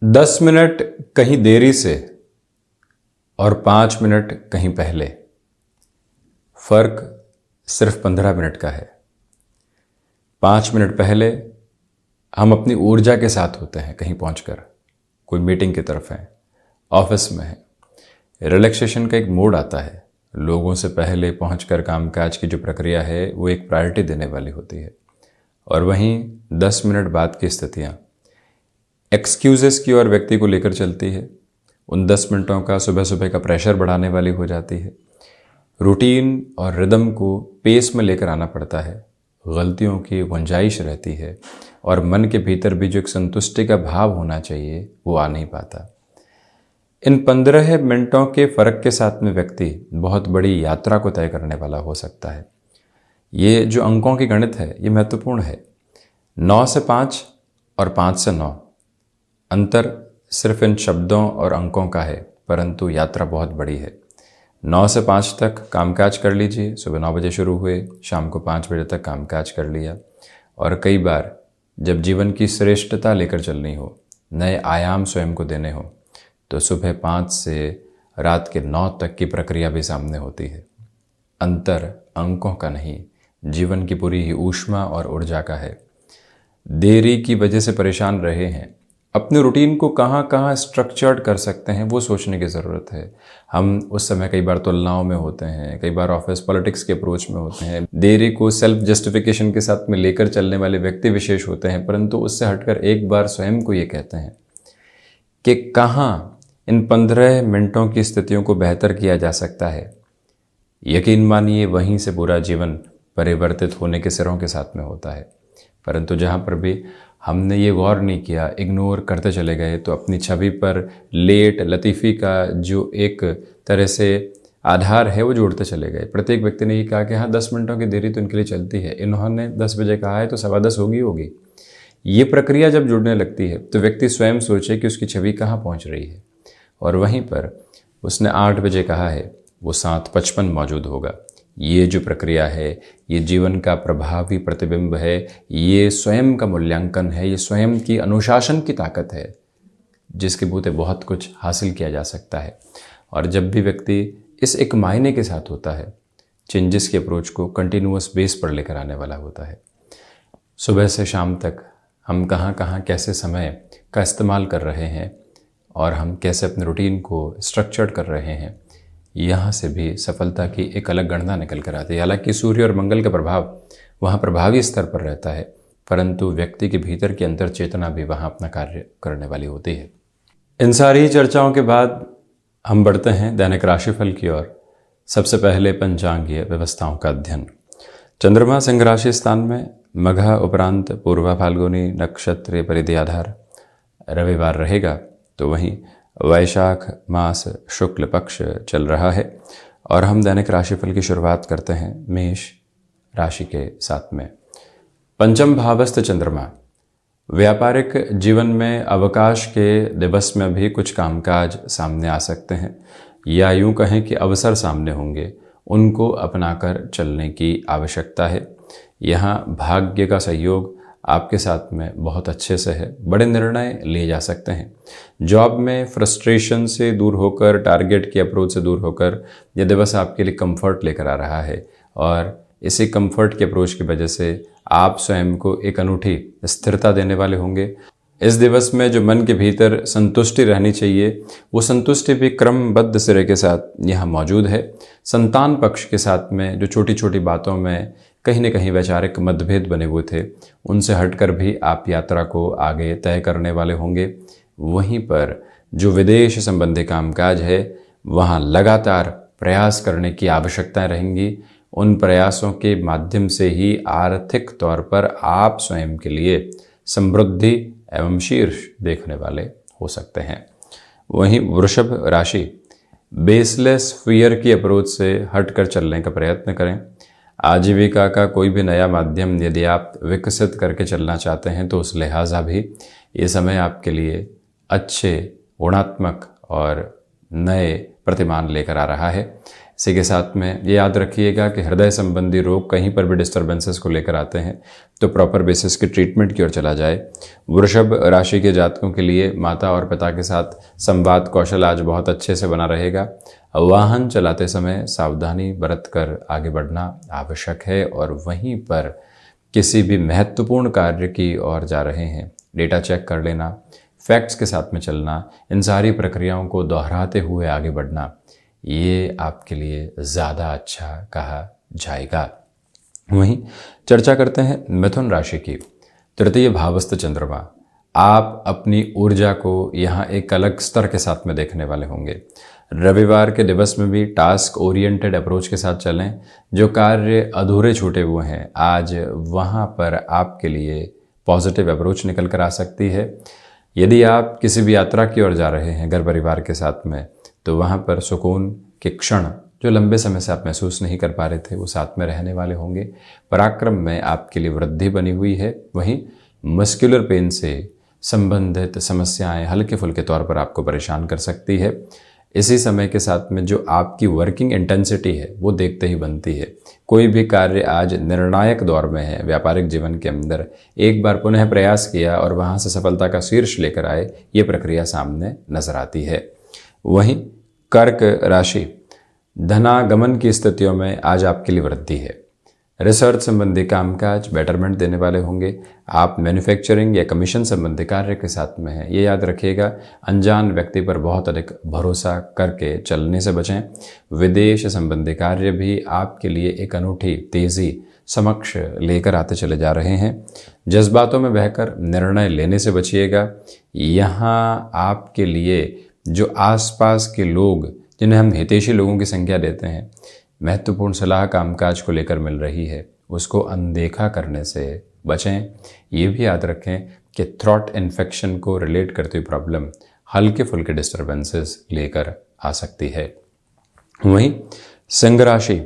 10 minute कहीं देरी से और 5 मिनट कहीं पहले, फर्क सिर्फ 15 मिनट का है। 5 मिनट पहले हम अपनी ऊर्जा के साथ होते हैं, कहीं पहुंचकर कोई मीटिंग की तरफ है, ऑफिस में है। रिलैक्सेशन का एक मोड आता है, लोगों से पहले पहुंचकर कामकाज की जो प्रक्रिया है वो एक प्रायोरिटी देने वाली होती है। और वहीं 10 मिनट बाद की स्थितियां एक्सक्यूजेस की ओर व्यक्ति को लेकर चलती है। उन 10 मिनटों का सुबह सुबह का प्रेशर बढ़ाने वाली हो जाती है। रूटीन और रिदम को पेस में लेकर आना पड़ता है। गलतियों की गुंजाइश रहती है और मन के भीतर भी जो एक संतुष्टि का भाव होना चाहिए वो आ नहीं पाता। इन 15 मिनटों के फ़र्क के साथ में व्यक्ति बहुत बड़ी यात्रा को तय करने वाला हो सकता है। ये जो अंकों की गणित है ये महत्वपूर्ण है। 9 से 5 और 5 से 9, अंतर सिर्फ इन शब्दों और अंकों का है, परंतु यात्रा बहुत बड़ी है। 9 से 5 तक कामकाज कर लीजिए, सुबह 9 बजे शुरू हुए, शाम को 5 बजे तक कामकाज कर लिया। और कई बार जब जीवन की श्रेष्ठता लेकर चलनी हो, नए आयाम स्वयं को देने हो, तो सुबह 5 से रात के 9 तक की प्रक्रिया भी सामने होती है। अंतर अंकों का नहीं, जीवन की पूरी ही ऊष्मा और ऊर्जा का है। देरी की वजह से परेशान रहे हैं, अपने रूटीन को कहाँ कहाँ स्ट्रक्चर्ड कर सकते हैं वो सोचने की ज़रूरत है। हम उस समय कई बार तुलनाओं में होते हैं, कई बार ऑफिस पॉलिटिक्स के अप्रोच में होते हैं, देरी को सेल्फ जस्टिफिकेशन के साथ में लेकर चलने वाले व्यक्ति विशेष होते हैं, परंतु उससे हटकर एक बार स्वयं को ये कहते हैं कि कहाँ इन 15 मिनटों की स्थितियों को बेहतर किया जा सकता है। यकीन मानिए वहीं से पूरा जीवन परिवर्तित होने के सिरों के साथ में होता है। परंतु जहाँ पर भी हमने ये गौर नहीं किया, इग्नोर करते चले गए, तो अपनी छवि पर लेट लतीफ़ी का जो एक तरह से आधार है वो जोड़ते चले गए। प्रत्येक व्यक्ति ने ये कहा कि हाँ 10 मिनटों की देरी तो इनके लिए चलती है, इन्होंने 10 बजे कहा है तो 10:15 होगी। ये प्रक्रिया जब जुड़ने लगती है तो व्यक्ति स्वयं सोचे कि उसकी छवि कहाँ पहुँच रही है। और वहीं पर उसने 8 बजे कहा है, वो 7:55 मौजूद होगा। ये जो प्रक्रिया है ये जीवन का प्रभावी प्रतिबिंब है, ये स्वयं का मूल्यांकन है, ये स्वयं की अनुशासन की ताकत है, जिसके बूते बहुत कुछ हासिल किया जा सकता है। और जब भी व्यक्ति इस एक मायने के साथ होता है, चेंजेस की अप्रोच को कंटिन्यूअस बेस पर लेकर आने वाला होता है। सुबह से शाम तक हम कहाँ कहाँ कैसे समय का इस्तेमाल कर रहे हैं और हम कैसे अपने रूटीन को स्ट्रक्चर्ड कर रहे हैं, यहाँ से भी सफलता की एक अलग गणना निकल कर आती है। हालांकि सूर्य और मंगल का प्रभाव वहाँ प्रभावी स्तर पर रहता है, परंतु व्यक्ति के भीतर की अंतर चेतना भी वहाँ अपना कार्य करने वाली होती है। इन सारी चर्चाओं के बाद हम बढ़ते हैं दैनिक राशिफल की ओर। सबसे पहले पंचांगीय व्यवस्थाओं का अध्ययन। चंद्रमा सिंह राशि स्थान में मघा उपरांत पूर्वा फाल्गुनी नक्षत्र परिधि आधार रविवार रहेगा, तो वहीं वैशाख मास शुक्ल पक्ष चल रहा है। और हम दैनिक राशिफल की शुरुआत करते हैं मेष राशि के साथ में। पंचम भावस्थ चंद्रमा व्यापारिक जीवन में अवकाश के दिवस में भी कुछ कामकाज सामने आ सकते हैं, या यूं कहें कि अवसर सामने होंगे, उनको अपनाकर चलने की आवश्यकता है। यहाँ भाग्य का सहयोग आपके साथ में बहुत अच्छे से है, बड़े निर्णय लिए जा सकते हैं। जॉब में फ्रस्ट्रेशन से दूर होकर, टारगेट की अप्रोच से दूर होकर यह दिवस आपके लिए कंफर्ट लेकर आ रहा है, और इसी कंफर्ट के अप्रोच की वजह से आप स्वयं को एक अनूठी स्थिरता देने वाले होंगे। इस दिवस में जो मन के भीतर संतुष्टि रहनी चाहिए, वो संतुष्टि भी क्रमबद्ध सिरे के साथ यहाँ मौजूद है। संतान पक्ष के साथ में जो छोटी छोटी बातों में कहीं न कहीं वैचारिक मतभेद बने हुए थे, उनसे हटकर भी आप यात्रा को आगे तय करने वाले होंगे। वहीं पर जो विदेश संबंधी कामकाज है, वहाँ लगातार प्रयास करने की आवश्यकताएं रहेंगी। उन प्रयासों के माध्यम से ही आर्थिक तौर पर आप स्वयं के लिए समृद्धि एवं शीर्ष देखने वाले हो सकते हैं। वहीं वृषभ राशि बेसलेस फियर की अप्रोच से हटकर चलने का प्रयत्न करें। आजीविका का कोई भी नया माध्यम यदि आप विकसित करके चलना चाहते हैं, तो उस लिहाजा भी ये समय आपके लिए अच्छे गुणात्मक और नए प्रतिमान लेकर आ रहा है। इसी के साथ में ये याद रखिएगा कि हृदय संबंधी रोग कहीं पर भी डिस्टर्बेंसेस को लेकर आते हैं तो प्रॉपर बेसिस के ट्रीटमेंट की ओर चला जाए। वृषभ राशि के जातकों के लिए माता और पिता के साथ संवाद कौशल आज बहुत अच्छे से बना रहेगा। वाहन चलाते समय सावधानी बरत कर आगे बढ़ना आवश्यक है। और वहीं पर किसी भी महत्वपूर्ण कार्य की ओर जा रहे हैं, डेटा चेक कर लेना, फैक्ट्स के साथ में चलना, इन सारी प्रक्रियाओं को दोहराते हुए आगे बढ़ना, ये आपके लिए ज़्यादा अच्छा कहा जाएगा। वहीं चर्चा करते हैं मिथुन राशि की। तृतीय भावस्थ चंद्रमा, आप अपनी ऊर्जा को यहाँ एक अलग स्तर के साथ में देखने वाले होंगे। रविवार के दिवस में भी टास्क ओरिएंटेड अप्रोच के साथ चलें। जो कार्य अधूरे छूटे हुए हैं, आज वहाँ पर आपके लिए पॉजिटिव अप्रोच निकल कर आ सकती है। यदि आप किसी भी यात्रा की ओर जा रहे हैं घर परिवार के साथ में, तो वहाँ पर सुकून के क्षण जो लंबे समय से आप महसूस नहीं कर पा रहे थे, वो साथ में रहने वाले होंगे। पराक्रम में आपके लिए वृद्धि बनी हुई है। वहीं मस्कुलर पेन से संबंधित समस्याएं हल्के फुल्के तौर पर आपको परेशान कर सकती है। इसी समय के साथ में जो आपकी वर्किंग इंटेंसिटी है वो देखते ही बनती है। कोई भी कार्य आज निर्णायक दौर में है, व्यापारिक जीवन के अंदर एक बार पुनः प्रयास किया और वहाँ से सफलता का शीर्ष लेकर आए, ये प्रक्रिया सामने नजर आती है। वहीं कर्क राशि, धनागमन की स्थितियों में आज आपके लिए वृद्धि है। रिसर्च संबंधी कामकाज बेटरमेंट देने वाले होंगे। आप मैन्युफैक्चरिंग या कमीशन संबंधी कार्य के साथ में हैं, ये याद रखिएगा। अनजान व्यक्ति पर बहुत अधिक भरोसा करके चलने से बचें। विदेश संबंधी कार्य भी आपके लिए एक अनूठी तेज़ी समक्ष लेकर आते चले जा रहे हैं। जज्बातों में बहकर निर्णय लेने से बचिएगा। यहाँ आपके लिए जो आसपास के लोग, जिन्हें हम हितैषी लोगों की संख्या देते हैं, महत्वपूर्ण सलाह कामकाज को लेकर मिल रही है, उसको अनदेखा करने से बचें। ये भी याद रखें कि थ्रॉट इन्फेक्शन को रिलेट करती हुई प्रॉब्लम हल्के फुल्के डिस्टर्बेंसेस लेकर आ सकती है। वहीं सिंह राशि,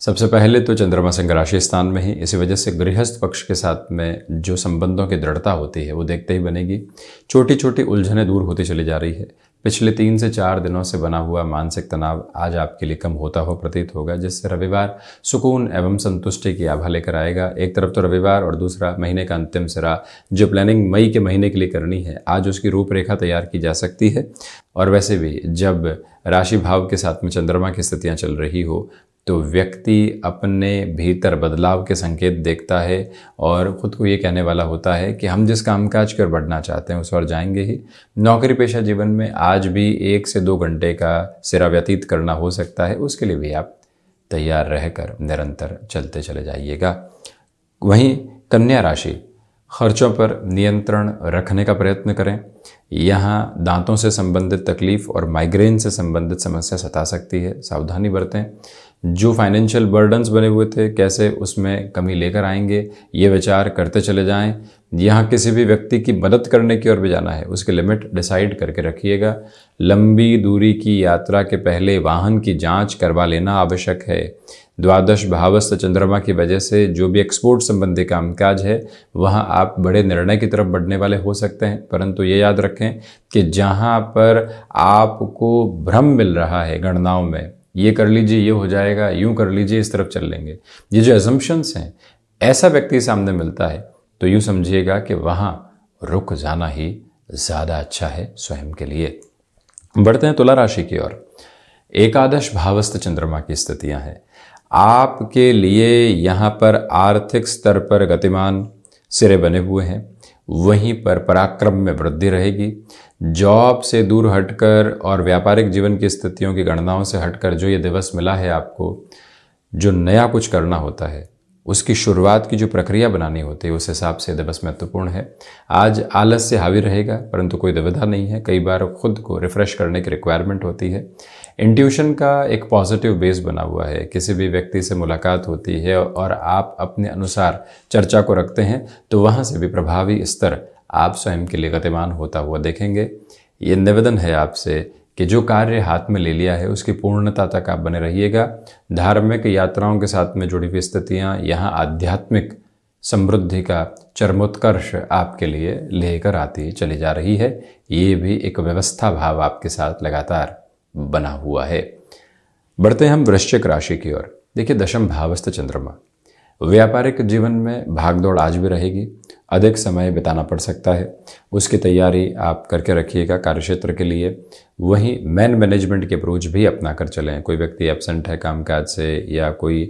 सबसे पहले तो चंद्रमा सिंह राशि स्थान में ही, इसी वजह से गृहस्थ पक्ष के साथ में जो संबंधों की दृढ़ता होती है वो देखते ही बनेगी। छोटी छोटी उलझनें दूर होती चली जा रही है। पिछले 3 से 4 दिनों से बना हुआ मानसिक तनाव आज आपके लिए कम होता हो प्रतीत होगा, जिससे रविवार सुकून एवं संतुष्टि की आभा लेकर आएगा। एक तरफ तो रविवार और दूसरा महीने का अंतिम सिरा, जो प्लानिंग मई के महीने के लिए करनी है, आज उसकी रूपरेखा तैयार की जा सकती है। और वैसे भी जब राशि भाव के साथ में चंद्रमा की स्थितियाँ चल रही हो तो व्यक्ति अपने भीतर बदलाव के संकेत देखता है और ख़ुद को ये कहने वाला होता है कि हम जिस कामकाज की ओर बढ़ना चाहते हैं उस ओर जाएंगे ही। नौकरी पेशा जीवन में आज भी 1 से 2 घंटे का सिरा व्यतीत करना हो सकता है, उसके लिए भी आप तैयार रहकर निरंतर चलते चले जाइएगा। वहीं कन्या राशि, खर्चों पर नियंत्रण रखने का प्रयत्न करें। यहाँ दांतों से संबंधित तकलीफ और माइग्रेन से संबंधित समस्या सता सकती है, सावधानी बरतें। जो फाइनेंशियल बर्डन्स बने हुए थे, कैसे उसमें कमी लेकर आएंगे, ये विचार करते चले जाएं। यहाँ किसी भी व्यक्ति की मदद करने की ओर भी जाना है, उसके लिमिट डिसाइड करके रखिएगा। लंबी दूरी की यात्रा के पहले वाहन की जांच करवा लेना आवश्यक है। द्वादश भावस्थ चंद्रमा की वजह से जो भी एक्सपोर्ट संबंधी कामकाज है, वहाँ आप बड़े निर्णय की तरफ बढ़ने वाले हो सकते हैं, परंतु ये याद रखें कि जहाँ पर आपको भ्रम मिल रहा है गणनाओं में, ये कर लीजिए, ये हो जाएगा, यूं कर लीजिए, इस तरफ चल लेंगे, ये जो एजम्पशंस हैं, ऐसा व्यक्ति सामने मिलता है तो यूं समझिएगा कि वहाँ रुक जाना ही ज़्यादा अच्छा है स्वयं के लिए। बढ़ते हैं तुला राशि की ओर। एकादश भावस्थ चंद्रमा की स्थितियां हैं। आपके लिए यहाँ पर आर्थिक स्तर पर गतिमान सिरे बने हुए हैं, वहीं पर पराक्रम में वृद्धि रहेगी। जॉब से दूर हटकर और व्यापारिक जीवन की स्थितियों की गणनाओं से हटकर जो ये दिवस मिला है आपको, जो नया कुछ करना होता है, उसकी शुरुआत की जो प्रक्रिया बनानी होती है, उस हिसाब से दिवस महत्वपूर्ण है। आज आलस से हावी रहेगा, परंतु कोई दुविधा नहीं है। कई बार खुद को रिफ्रेश करने की रिक्वायरमेंट होती है। इंट्यूशन का एक पॉजिटिव बेस बना हुआ है। किसी भी व्यक्ति से मुलाकात होती है और आप अपने अनुसार चर्चा को रखते हैं तो वहाँ से भी प्रभावी स्तर आप स्वयं के लिए गतिमान होता हुआ देखेंगे। ये निवेदन है आपसे कि जो कार्य हाथ में ले लिया है उसकी पूर्णता तक आप बने रहिएगा। धार्मिक यात्राओं के साथ में जुड़ी हुई स्थितियाँ यहाँ आध्यात्मिक समृद्धि का चरमोत्कर्ष आपके लिए लेकर आती चली जा रही है। ये भी एक व्यवस्था भाव आपके साथ लगातार बना हुआ है। बढ़ते हैं हम वृश्चिक राशि की ओर। देखिए, दशम भावस्थ चंद्रमा, व्यापारिक जीवन में भागदौड़ आज भी रहेगी, अधिक समय बिताना पड़ सकता है, उसकी तैयारी आप करके रखिएगा कार्यक्षेत्र के लिए। वहीं मैन मैनेजमेंट की अप्रोच भी अपना कर चलें। कोई व्यक्ति एब्सेंट है कामकाज से या कोई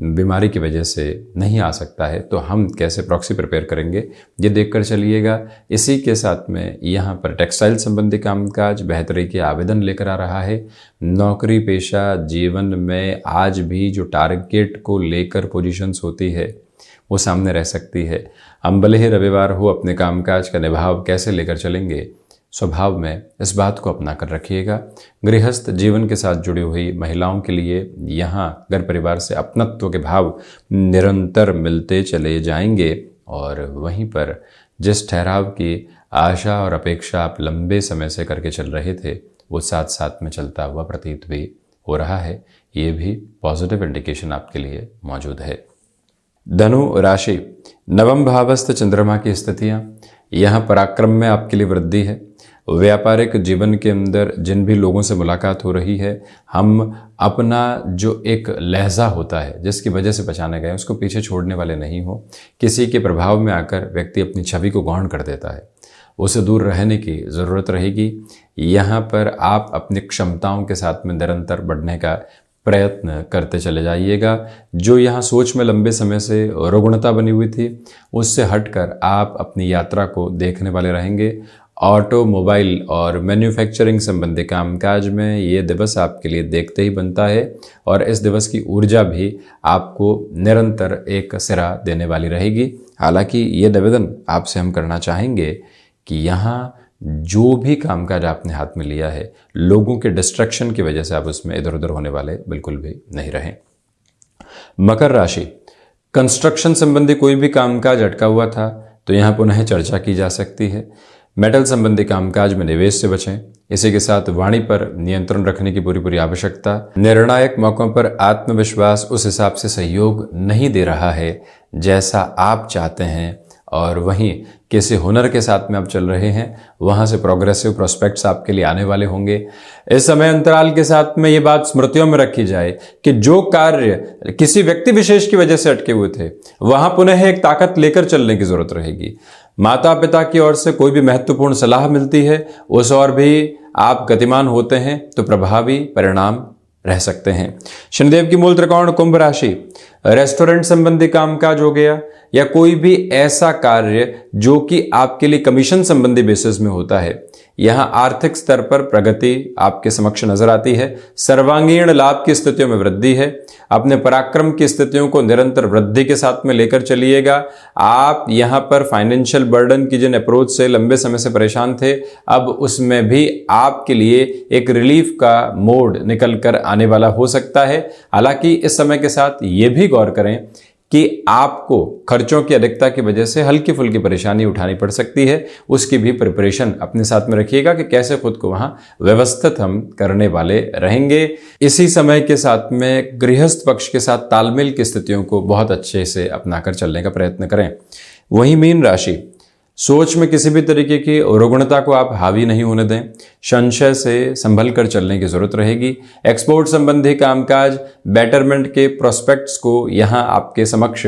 बीमारी की वजह से नहीं आ सकता है, तो हम कैसे प्रॉक्सी प्रिपेयर करेंगे ये देख कर चलिएगा। इसी के साथ में यहाँ पर टेक्सटाइल संबंधी कामकाज बेहतरी के आवेदन लेकर आ रहा है। नौकरी पेशा जीवन में आज भी जो टारगेट को लेकर पोजीशंस होती है वो सामने रह सकती है। हम भले ही रविवार हो, अपने कामकाज का निभाव कैसे लेकर चलेंगे, स्वभाव में इस बात को अपना कर रखिएगा। गृहस्थ जीवन के साथ जुड़ी हुई महिलाओं के लिए यहाँ घर परिवार से अपनत्व के भाव निरंतर मिलते चले जाएंगे और वहीं पर जिस ठहराव की आशा और अपेक्षा आप लंबे समय से करके चल रहे थे वो साथ साथ में चलता हुआ प्रतीत भी हो रहा है। ये भी पॉजिटिव इंडिकेशन आपके लिए मौजूद है। धनु राशि, नवम भावस्थ चंद्रमा की स्थितियां, यहाँ पराक्रम में आपके लिए वृद्धि है। व्यापारिक जीवन के अंदर जिन भी लोगों से मुलाकात हो रही है, हम अपना जो एक लहजा होता है जिसकी वजह से पहचाने गए उसको पीछे छोड़ने वाले नहीं हो। किसी के प्रभाव में आकर व्यक्ति अपनी छवि को गौण कर देता है, उसे दूर रहने की ज़रूरत रहेगी। यहाँ पर आप अपनी क्षमताओं के साथ में निरंतर बढ़ने का प्रयत्न करते चले जाइएगा। जो यहाँ सोच में लंबे समय से रुग्णता बनी हुई थी उससे हटकर आप अपनी यात्रा को देखने वाले रहेंगे। ऑटोमोबाइल और मैन्युफैक्चरिंग संबंधी कामकाज में ये दिवस आपके लिए देखते ही बनता है और इस दिवस की ऊर्जा भी आपको निरंतर एक सिरा देने वाली रहेगी। हालांकि ये निवेदन आपसे हम करना चाहेंगे कि यहाँ जो भी कामकाज आपने हाथ में लिया है, लोगों के डिस्ट्रैक्शन की वजह से आप उसमें इधर उधर होने वाले बिल्कुल भी नहीं रहें। मकर राशि, कंस्ट्रक्शन संबंधी कोई भी कामकाज अटका हुआ था तो यहाँ पुनः चर्चा की जा सकती है। मेटल संबंधी कामकाज में निवेश से बचें। इसी के साथ वाणी पर नियंत्रण रखने की पूरी आवश्यकता। निर्णायक मौकों पर आत्मविश्वास उस हिसाब से सहयोग नहीं दे रहा है जैसा आप चाहते हैं और वहीं किसी हुनर के साथ में आप चल रहे हैं, वहां से प्रोग्रेसिव प्रोस्पेक्ट्स आपके लिए आने वाले होंगे। इस समय अंतराल के साथ में ये बात स्मृतियों में रखी जाए कि जो कार्य किसी व्यक्ति विशेष की वजह से अटके हुए थे वहां पुनः एक ताकत लेकर चलने की जरूरत रहेगी। माता पिता की ओर से कोई भी महत्वपूर्ण सलाह मिलती है, उस ओर भी आप गतिमान होते हैं तो प्रभावी परिणाम रह सकते हैं। शनिदेव की मूल त्रिकोण कुंभ राशि, रेस्टोरेंट संबंधी कामकाज हो गया या कोई भी ऐसा कार्य जो कि आपके लिए कमीशन संबंधी बेसिस में होता है, यहां आर्थिक स्तर पर प्रगति आपके समक्ष नजर आती है। सर्वांगीण लाभ की स्थितियों में वृद्धि है। अपने पराक्रम की स्थितियों को निरंतर वृद्धि के साथ में लेकर चलिएगा। आप यहां पर फाइनेंशियल बर्डन की जिन अप्रोच से लंबे समय से परेशान थे, अब उसमें भी आपके लिए एक रिलीफ का मोड निकल कर आने वाला हो सकता है। हालांकि इस समय के साथ ये भी गौर करें कि आपको खर्चों की अधिकता की वजह से हल्की फुल्की परेशानी उठानी पड़ सकती है। उसकी भी प्रिपरेशन अपने साथ में रखिएगा कि कैसे खुद को वहां व्यवस्थित हम करने वाले रहेंगे। इसी समय के साथ में गृहस्थ पक्ष के साथ तालमेल की स्थितियों को बहुत अच्छे से अपनाकर चलने का प्रयत्न करें। वहीं मीन राशि, सोच में किसी भी तरीके की रुग्णता को आप हावी नहीं होने दें। संशय से संभल कर चलने की जरूरत रहेगी। एक्सपोर्ट संबंधी कामकाज बेटरमेंट के प्रोस्पेक्ट्स को यहां आपके समक्ष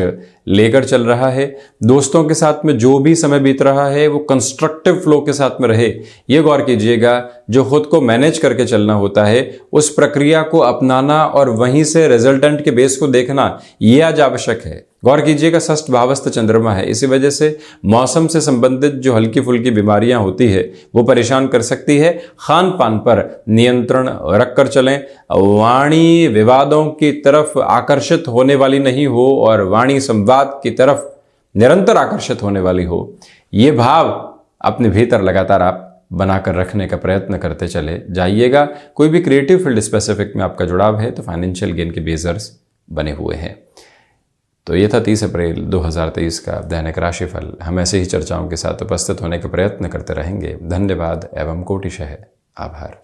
लेकर चल रहा है। दोस्तों के साथ में जो भी समय बीत रहा है वो कंस्ट्रक्टिव फ्लो के साथ में रहे, ये गौर कीजिएगा। जो खुद को मैनेज करके चलना होता है उस प्रक्रिया को अपनाना और वहीं से रिजल्टेंट के बेस को देखना, ये आज आवश्यक है। गौर कीजिएगा, षष्ठ भावस्थ चंद्रमा है, इसी वजह से मौसम से संबंधित जो हल्की फुल्की बीमारियां होती है वो परेशान कर सकती है। खान पान पर नियंत्रण रखकर चलें। वाणी विवादों की तरफ आकर्षित होने वाली नहीं हो और वाणी संवाद की तरफ निरंतर आकर्षित होने वाली हो, ये भाव अपने भीतर लगातार आप बनाकर रखने का प्रयत्न करते चले जाइएगा। कोई भी क्रिएटिव फील्ड स्पेसिफिक में आपका जुड़ाव है तो फाइनेंशियल गेन के बेजर्स बने हुए हैं। तो ये था 30 अप्रैल 2023 का दैनिक राशिफल। हम ऐसे ही चर्चाओं के साथ उपस्थित होने का प्रयत्न करते रहेंगे। धन्यवाद एवं कोटिशः आभार।